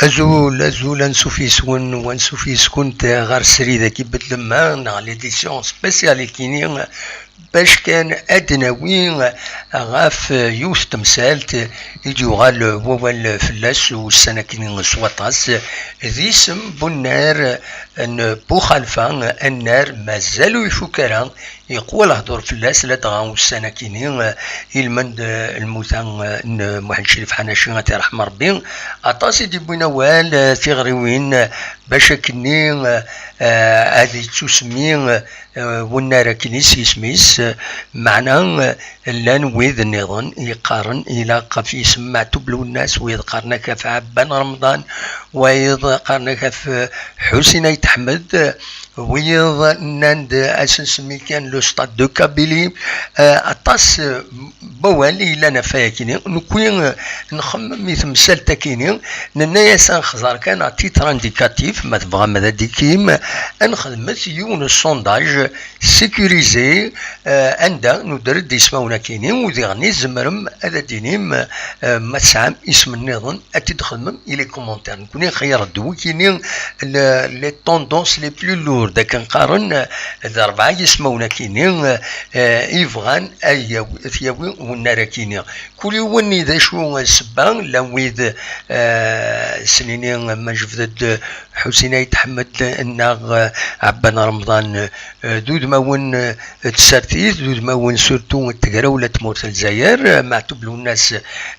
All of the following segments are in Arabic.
azul ansouf yis-wen ɣer srida kي bedlema neɣ l'édition spéciale kini باش كان أدنوي غاف يوث تمثالت يجوغال ووال فلاس والسنة كنين سواطاس ذي سم بنار ان بوخالفا النار مازالو يفكرا يقول هدور فلاس لا تغاو السنة كنين المند الموتان محمد شريف حناشي غاتي رحمة ربي أطاسي دي بنوال تغريوين باش كنين هذه تسمي والنار كنيس يسميس معناه لان ويذ النظام يقارن الى قفي سمعتو بلو الناس ويذ قارنك في عبان رمضان ويذ قارنك في حسين يتحمد ويذ ناند اساس ميكان لو ستاد دو كابيلي اطاس بوالي لنا فاكيني نكوين نخمم مثل تاكيني ننايا نخزر كان تيتر انديكاتيف ما تبغى ماذا ديكيم نخدمت يون السونداج سيكوريزي عندها ندير ديسماونا كاينين وذي غني زمرم هذا دينيم ما تسعام اسم النظام اتدخل الى كومونتير نكوني خير الدو كاينين لي طوندونس لي بلو لور دا كنقارن اربعه يسمونا كاينين يفغان ثياوي والنار كاينين كل يوم ذا شو السبان لا ويد سنينين ما جفدت حسين يتحمد الناغ عبان رمضان دود ماون تسارتيز دود ماون سورتو تقراولة تمورت الجزائر معتوب له الناس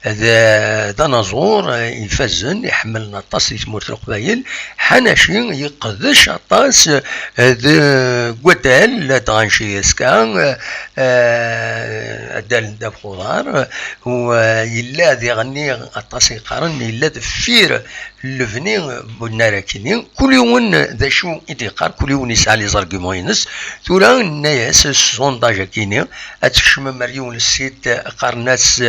ذا نازور يفزن يحملنا طاس تمورت القبايل حناشي يقدش طاس ذا قتال تغنشي اسكان دال دا خضار ويلا ذي غني طاس يقارن يلا فير لفني بالنار كينين كل يوم ذا شو يتقار كل يوم يسعى لي زارغيمون ينس ثورا الناس السونداج كينين اتكشم مريون السيت قارناس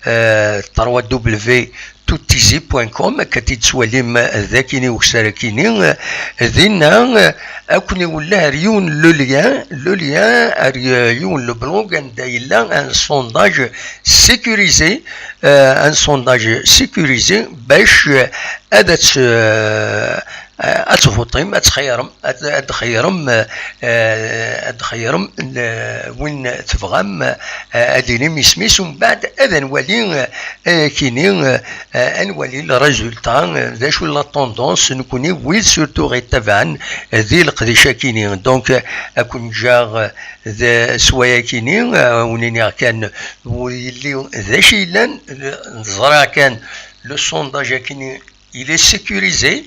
3 دبليو توتيزي.com كتيت سواليم ذاكيني وكساركيني ذينا اكوني ولا ريون لوليا ريون لو بلوغ دايلا ان سونداج سيكوريزي باش ادت اتفوطيم اتخيرم وين تفغم اديني يسميس ومن بعد اذن ولي كيني انولي الريزولتا ذا شو لا طوندونس نكوني ويل سورتو غيتبعن ذي القديشه كيني دونك اكون جاغ ذا سوايا كيني ونيني كان ويلي ذا شي لان نزرع كان لو سونداج كيني il est sécurisé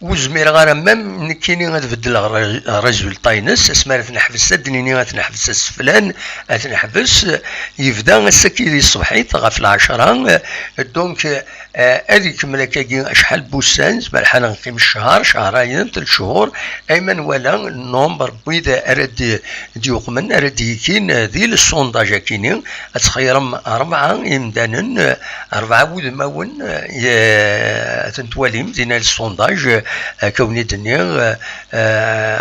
وزمير غير مام كيني غتبدل الريزولتا ينس اسمها تنحبس الدنيا غتنحبس السفلان غتنحبس يبدا السكيري الصبحيت غا في العشرة دونك هذيك ملاكاكي شحال بوسان بالحال نقيم شهرين 3 شهور ايمن ولا النومبر بيدا ارد ديوقمن ارد يكين ذي السونداج كيني اتخيرم 4 يمدانن 4 بود ماون تنتواليم دينا السونداج كوني الدنيا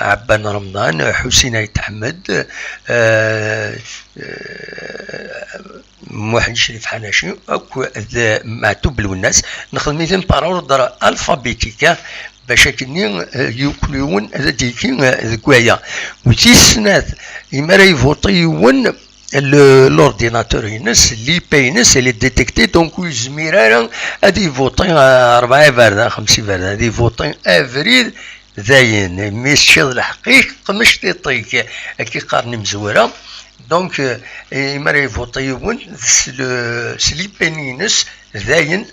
عبان رمضان حسين يتحمد محمد شريف حناشي اكو معتوب الناس نخدم مثلا باروردر الفابيتيكا باش كني يكلون هذيك ذكوايا وتيسنات يمرا يفوطيون l'ordinateur ينس اللي بينس اللي ديتكتي دونك يزميرا هادي فوطين 4 فردا 5 فردا هادي فوطين افريل زاين ماشي الحقيق مش تيطيك كي قارني مزوره دونك يمرا يفوطيون سلي بينينس زاين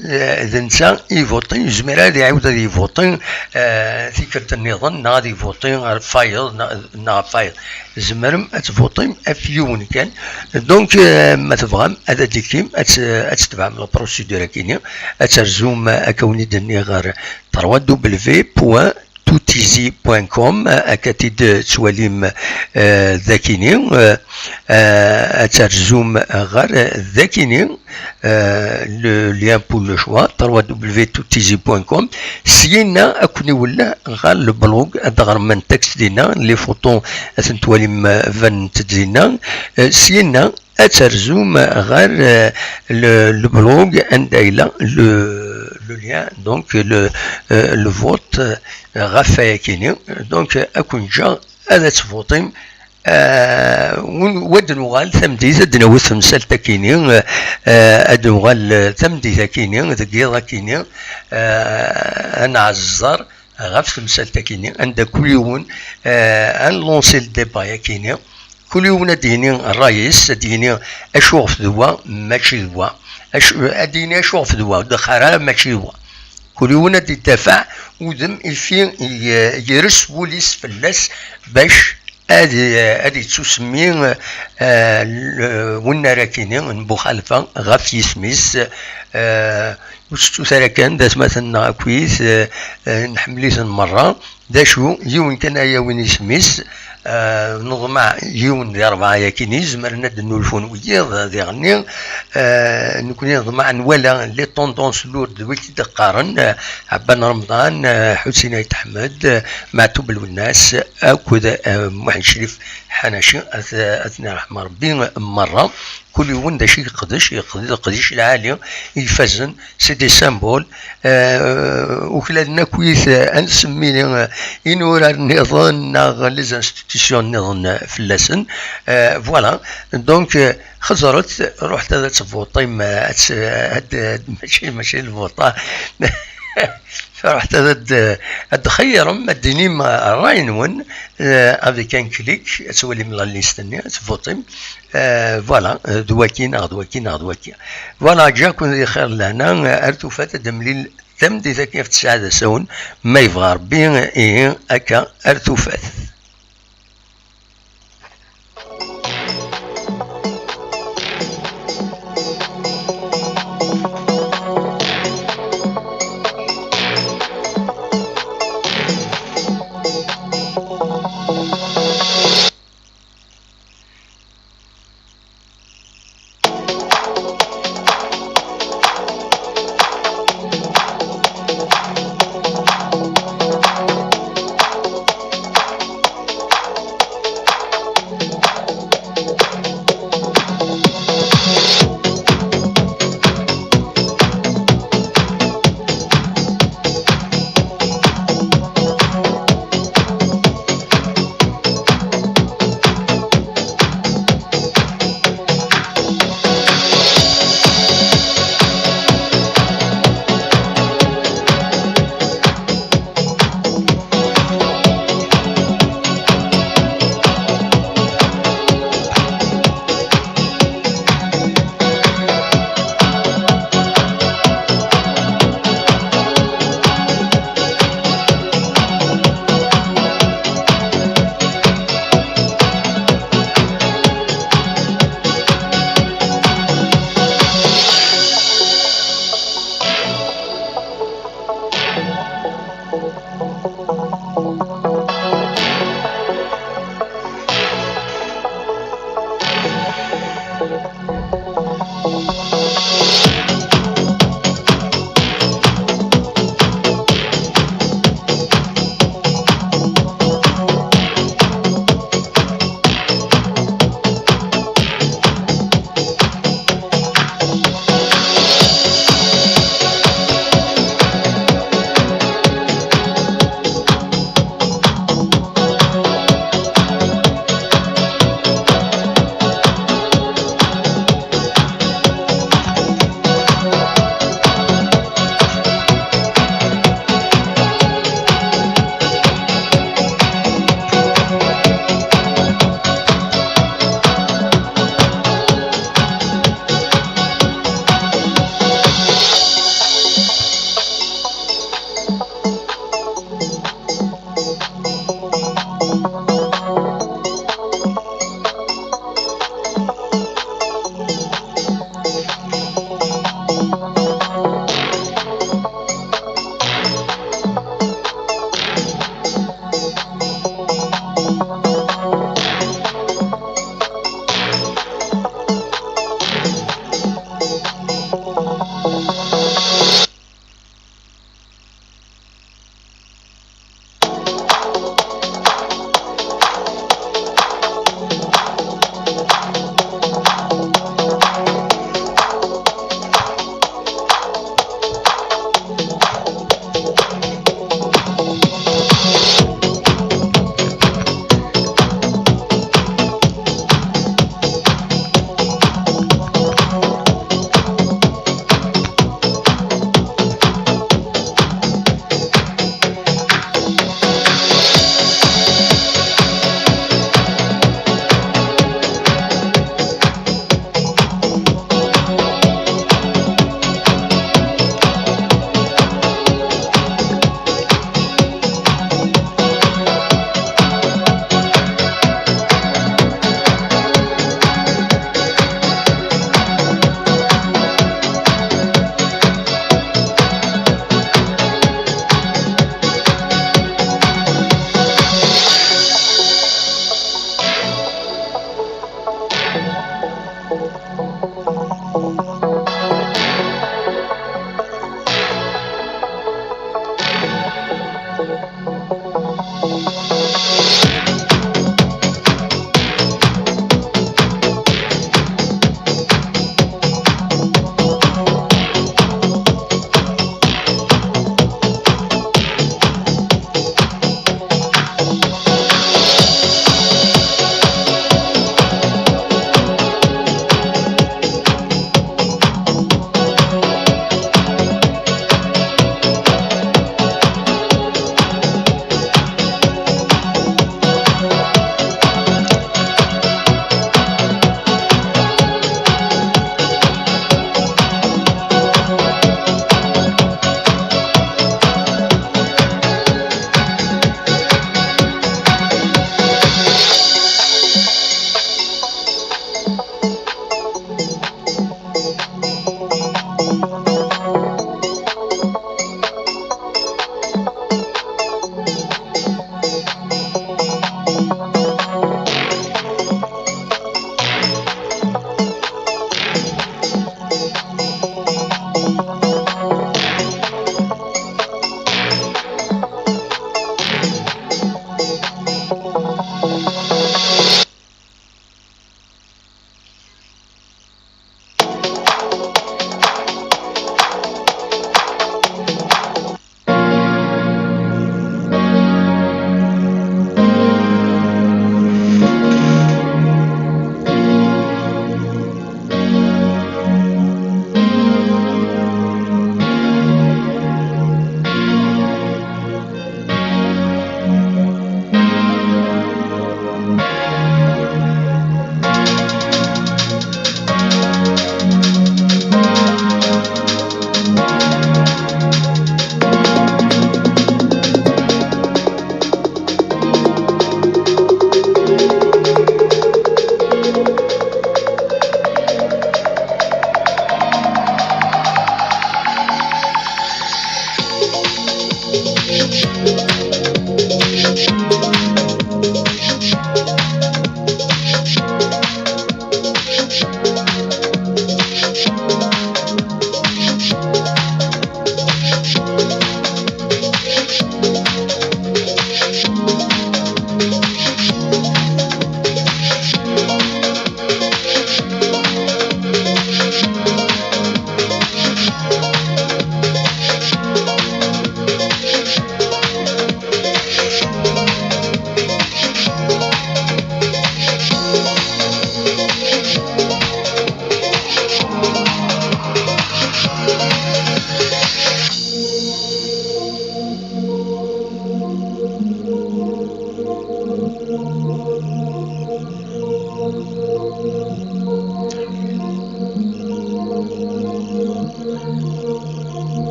ذنسا يفوطين يزميرا هادي يعاود هادي يفوطين فكرة النظام غادي يفوطين فايل فايل زمرم اتفوطيم افيون كان دونك ما تفهم هذا ديكيم اتتبع البروسيدور كينيا اترزوم اكوني دني غير 3w.toutizi.com اكاتيد تواليم ذاكيني اترزوم غير ذاكيني le lien pour le choix www.toutizi.com سينا اكوني ولا غير البلوغ ادغر من تكست دينا لي فوتون اتنتواليم فان تدينا سينا اترزوم غير البلوغ عند الى le lien, donc le vote غاف كيني دونك أكون جا هذا تفوتيم ود نوغال ثمديث دنوث ثمسالتا كيني أدنوغال ثمديث كيني ذكيضا كيني أنا عزار غاف ثمسالتا كيني عند كل يوم أن لونسي الديبايا كيني كل يوم ديني الرئيس ديني أشوف ذوا ماشي ذوا أديني أشوف ذوا دخارا ماشي ذوا كل يوم يدافع ودم الفين يرس بوليس فلاس باش هذه تسمي والنراكيني بخالفة غاف يسميس وشتو كان داس مثلا كويس نحمليس مرة دا شو يون كان يوين يسميس نظمع يون دي أربعة ياكيني زمرنا دنولفون ويض ذي غني نكون نظمع نولا لي طوندونس لور دويتي دقارن عبان رمضان حسين يتحمد معتوب الناس أكد محي شريف حناشي أثناء رحمة ربي مرة كل يوم دا شي يقدش العالي يفزن سي دي سامبول وكلادنا كويس نسمي إنورا النظام لي زانستيتيسيون النظام فلاسن فوالا دونك خزرت رحت هذا تفوطي ماشي الفوطا فرحت هاد خير مديني ما راينون افيك ان كليك تسولي من لا ليستني تفوطي فوالا دواكين فوالا جاكم خير لهنا ارتفات دمليل تمدي ذاك في السعادة سون ما يبغى ربي ايه اكا ارتفات